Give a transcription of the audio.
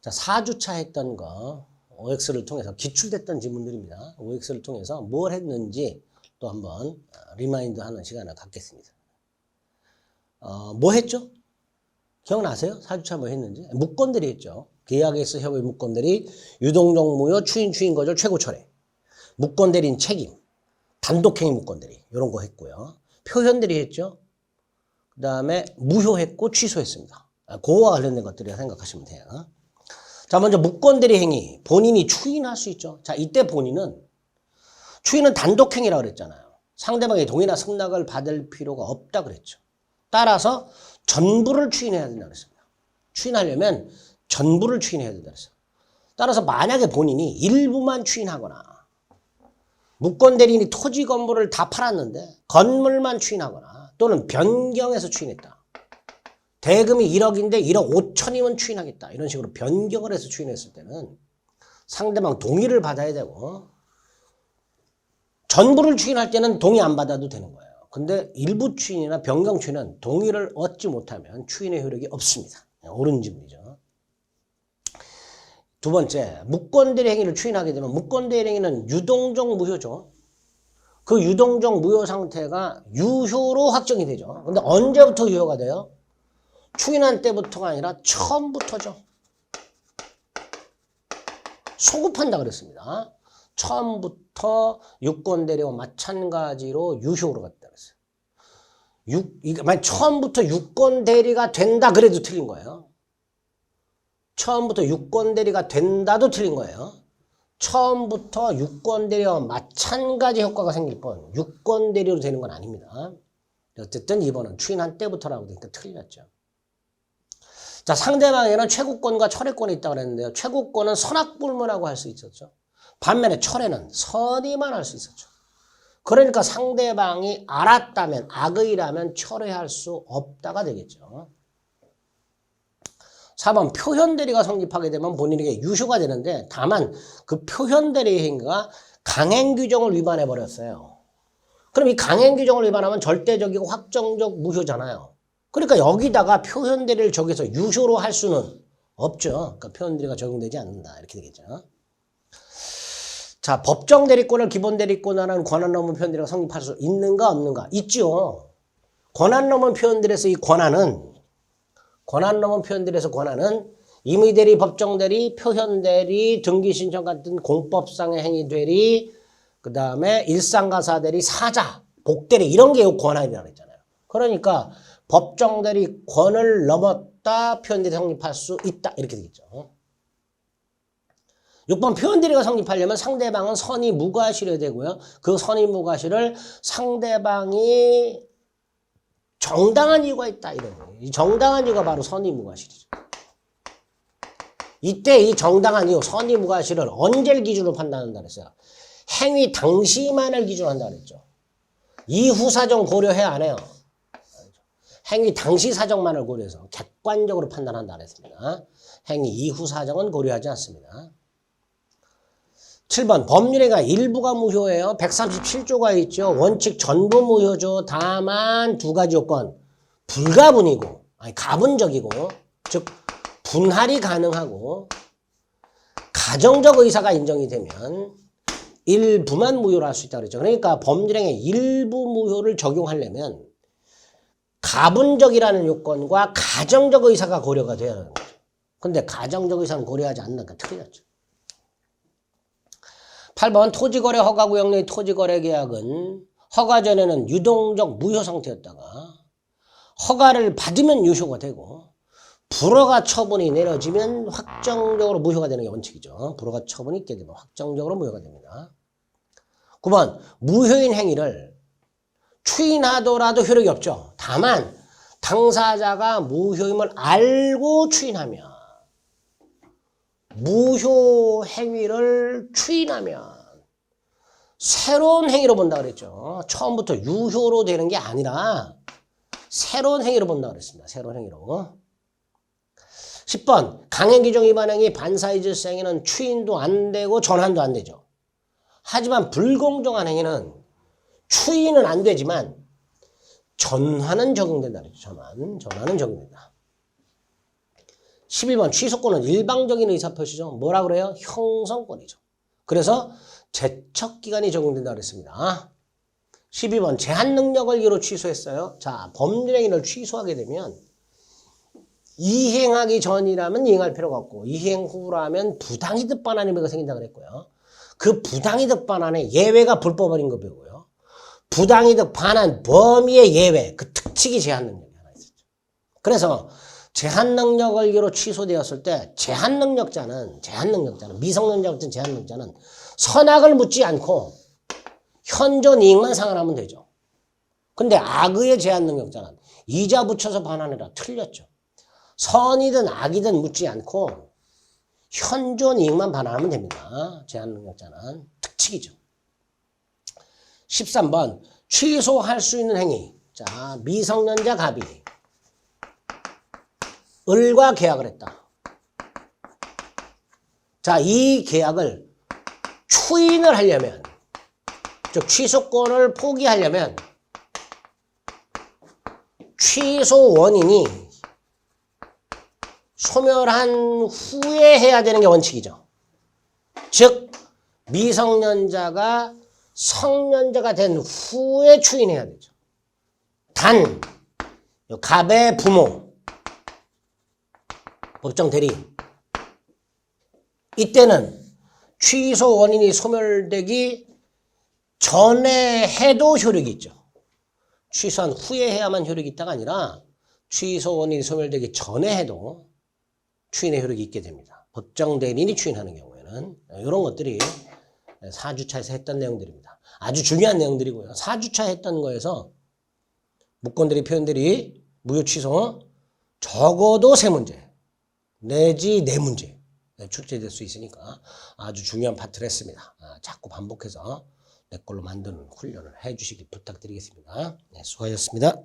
자, 4주차 했던 거 OX를 통해서 기출됐던 지문들입니다. OX를 통해서 뭘 했는지 또 한번 리마인드 하는 시간을 갖겠습니다. 뭐 했죠? 기억나세요? 4주차 뭐 했는지? 무건들이 했죠. 계약에서 협의 무건들이 유동적 무효, 추인 거절, 최고 철회. 무건대리인 책임, 단독행위 무건대리 이런 거 했고요. 표현들이 했죠. 그 다음에 무효했고 취소했습니다. 그거와 관련된 것들이라 생각하시면 돼요. 자, 먼저 무건대리 행위, 본인이 추인할 수 있죠. 자, 이때 추인은 단독행위라고 그랬잖아요. 상대방의 동의나 승낙을 받을 필요가 없다 그랬죠. 따라서 전부를 추인해야 된다고 그랬습니다. 추인하려면 전부를 추인해야 된다고 그랬어요. 따라서 만약에 본인이 일부만 추인하거나 무건대리인이 토지 건물을 다 팔았는데 건물만 추인하거나 또는 변경해서 추인했다. 대금이 1억인데 1억 5천이면 추인하겠다. 이런 식으로 변경을 해서 추인했을 때는 상대방 동의를 받아야 되고 전부를 추인할 때는 동의 안 받아도 되는 거예요. 근데 일부 추인이나 변경 추인은 동의를 얻지 못하면 추인의 효력이 없습니다. 옳은 지문이죠. 두 번째, 무건대리 행위를 추인하게 되면 무건대리 행위는 유동적 무효죠. 그 유동적 무효 상태가 유효로 확정이 되죠. 근데 언제부터 유효가 돼요? 추인한 때부터가 아니라 처음부터죠. 소급한다 그랬습니다. 처음부터 유건대리와 마찬가지로 유효로 갔다 그랬어요. 만약 처음부터 유건대리가 된다 그래도 틀린 거예요. 처음부터 유건대리가 된다도 틀린 거예요. 처음부터 유건대리와 마찬가지 효과가 생길 뻔 유건대리로 되는 건 아닙니다. 어쨌든 2번은 추인한 때부터라고 되니까 틀렸죠. 자, 상대방에는 최고권과 철회권이 있다고 그랬는데요. 최고권은 선악불문하고 할 수 있었죠. 반면에 철회는 선의만 할 수 있었죠. 그러니까 상대방이 알았다면 악의라면 철회할 수 없다가 되겠죠. 4번 표현대리가 성립하게 되면 본인에게 유효가 되는데 다만 그 표현대리 행위가 강행규정을 위반해버렸어요. 그럼 이 강행규정을 위반하면 절대적이고 확정적 무효잖아요. 그러니까 여기다가 표현대리를 적용해서 유효로 할 수는 없죠. 그러니까 표현대리가 적용되지 않는다. 이렇게 되겠죠. 자, 법정대리권을 기본대리권하는 권한 넘은 표현대리가 성립할 수 있는가 없는가? 있죠. 권한 넘은 표현들에서 이 권한 넘은 표현들에서 권한은 임의대리, 법정대리, 표현대리, 등기신청 같은 공법상의 행위대리, 그 다음에 일상가사대리, 사자, 복대리 이런 게 권한이라고 했잖아요. 그러니까 법정대리 권을 넘었다 표현대리 성립할 수 있다 이렇게 되겠죠. 6번 표현대리가 성립하려면 상대방은 선의 무과실해야 되고요. 그 선의 무과실을 상대방이 정당한 이유가 있다 이런 거예요. 이 정당한 이유가 바로 선의 무과실이죠. 이때 이 정당한 이유 선의 무과실을 언제를 기준으로 판단한다 그랬어요. 행위 당시만을 기준으로 한다 그랬죠. 이후 사정 고려해 안 해요. 행위 당시 사정만을 고려해서 객관적으로 판단한다 그랬습니다. 행위 이후 사정은 고려하지 않습니다. 7번 법률행위가 일부가 무효예요. 137조가 있죠. 원칙 전부 무효죠. 다만 두 가지 요건 불가분이고 아니 가분적이고 즉 분할이 가능하고 가정적 의사가 인정이 되면 일부만 무효로 할 수 있다고 그랬죠. 그러니까 법률행위 일부 무효를 적용하려면 가분적이라는 요건과 가정적 의사가 고려가 돼야 하는 거죠. 근데 가정적 의사는 고려하지 않는다니까 틀렸죠. 8번 토지거래 허가구역 내 토지거래 계약은 허가 전에는 유동적 무효 상태였다가 허가를 받으면 유효가 되고 불허가 처분이 내려지면 확정적으로 무효가 되는 게 원칙이죠. 불허가 처분이 있게 되면 확정적으로 무효가 됩니다. 9번 무효인 행위를 추인하더라도 효력이 없죠. 다만 당사자가 무효임을 알고 추인하면 무효 행위를 추인하면 새로운 행위로 본다 그랬죠. 처음부터 유효로 되는 게 아니라 새로운 행위로 본다 그랬습니다. 새로운 행위로. 10번 강행규정 위반 행위 반사이질서 행위는 추인도 안 되고 전환도 안 되죠. 하지만 불공정한 행위는 추인은 안 되지만 전환은 적용된다 그랬죠. 전환은 적용된다. 12번 취소권은 일방적인 의사표시죠. 뭐라 그래요? 형성권이죠. 그래서 제척기간이 적용된다 그랬습니다. 12번 제한 능력을 이유로 취소했어요. 자, 법률 행위를 취소하게 되면 이행하기 전이라면 이행할 필요가 없고 이행 후라면 부당이득 반환 의무가 생긴다 그랬고요. 그 부당이득 반환의 예외가 불법어린 거 배우고요. 부당이득 반환 범위의 예외, 그 특칙이 제한 능력이 하나 있었죠. 그래서 제한 능력을 이유로 취소되었을 때 제한 능력자는 미성년자 같은 제한 능력자는 선악을 묻지 않고 현존 이익만 상환하면 되죠. 근데 악의의 제한 능력자는 이자 붙여서 반환해라. 틀렸죠. 선이든 악이든 묻지 않고 현존 이익만 반환하면 됩니다. 제한 능력자는 특칙이죠. 13번 취소할 수 있는 행위. 자, 미성년자 갑이 을과 계약을 했다. 자, 이 계약을 추인을 하려면, 즉 취소권을 포기하려면 취소 원인이 소멸한 후에 해야 되는 게 원칙이죠. 즉 미성년자가 성년자가 된 후에 추인해야 되죠. 단 갑의 부모 법정 대리인 이때는 취소 원인이 소멸되기 전에 해도 효력이 있죠. 취소한 후에 해야만 효력이 있다가 아니라 취소 원인이 소멸되기 전에 해도 추인의 효력이 있게 됩니다. 법정 대리인이 추인하는 경우에는 이런 것들이 4주차에서 했던 내용들입니다. 아주 중요한 내용들이고요. 4주차 했던 거에서 무권대리 표현대리 무효 취소 적어도 3문제 내지 4문제 출제될 수 있으니까 아주 중요한 파트를 했습니다. 자꾸 반복해서 내 걸로 만드는 훈련을 해주시기 부탁드리겠습니다. 네, 수고하셨습니다.